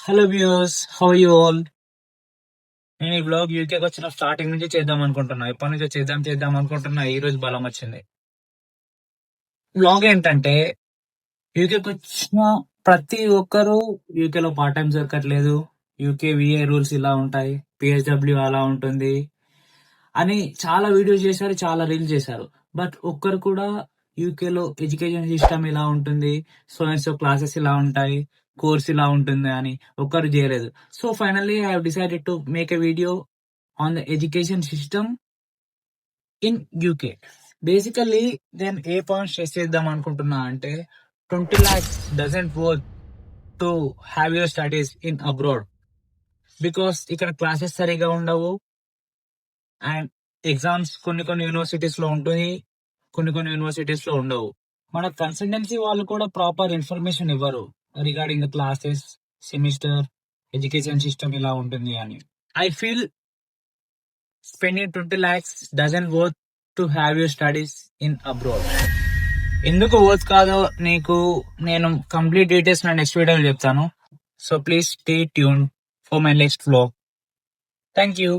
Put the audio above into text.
Hello viewers, how you all? నేను ఈ blog యూకేకి వచ్చిన స్టార్టింగ్ నుంచి చేద్దాం అనుకుంటున్నా. ఎప్పటి నుంచో చేద్దాం చేద్దాం అనుకుంటున్నా. ఈ రోజు బలం వచ్చింది. బ్లాగ్ ఏంటంటే, యూకేకి వచ్చిన ప్రతి ఒక్కరు యూకేలో పార్ట్ టైం దొరకట్లేదు, యూకే విఏ రూల్స్ ఇలా ఉంటాయి, పిహెచ్డబ్ల్యూ అలా ఉంటుంది అని చాలా వీడియోస్ చేశారు, చాలా రీల్స్ చేశారు. బట్ ఒక్కరు కూడా యూకేలో ఎడ్యుకేషన్ సిస్టమ్ ఇలా ఉంటుంది, సో అండ్ సో క్లాసెస్ ఇలా ఉంటాయి, కోర్స్ ఇలా ఉంటుంది అని ఒక్కరు చేయలేదు. So finally I have decided to make a video on the education system in UK. Basically నేను ఏ పాయింట్ స్ట్రెస్ చేద్దాం అనుకుంటున్నా అంటే, 20 lakhs doesn't worth to have your studies in abroad. Because ఇక్కడ క్లాసెస్ సరిగా ఉండవు, అండ్ ఎగ్జామ్స్ కొన్ని కొన్ని universities లో ఉంటుంది, కొన్ని కొన్ని యూనివర్సిటీస్ లో ఉండవు. మన కన్సల్టెన్సీ వాళ్ళు కూడా ప్రాపర్ ఇన్ఫర్మేషన్ ఇవ్వరు regarding the classes, semester, education system ఇలా ఉంటుంది అని. I feel spending 20 lakhs doesn't worth to have your studies in abroad. ఎందుకు వర్త్ కాదో నీకు నేను కంప్లీట్ డీటెయిల్స్ నా నెక్స్ట్ వీడియోలో చెప్తాను. So please stay tune for my next vlog. Thank you.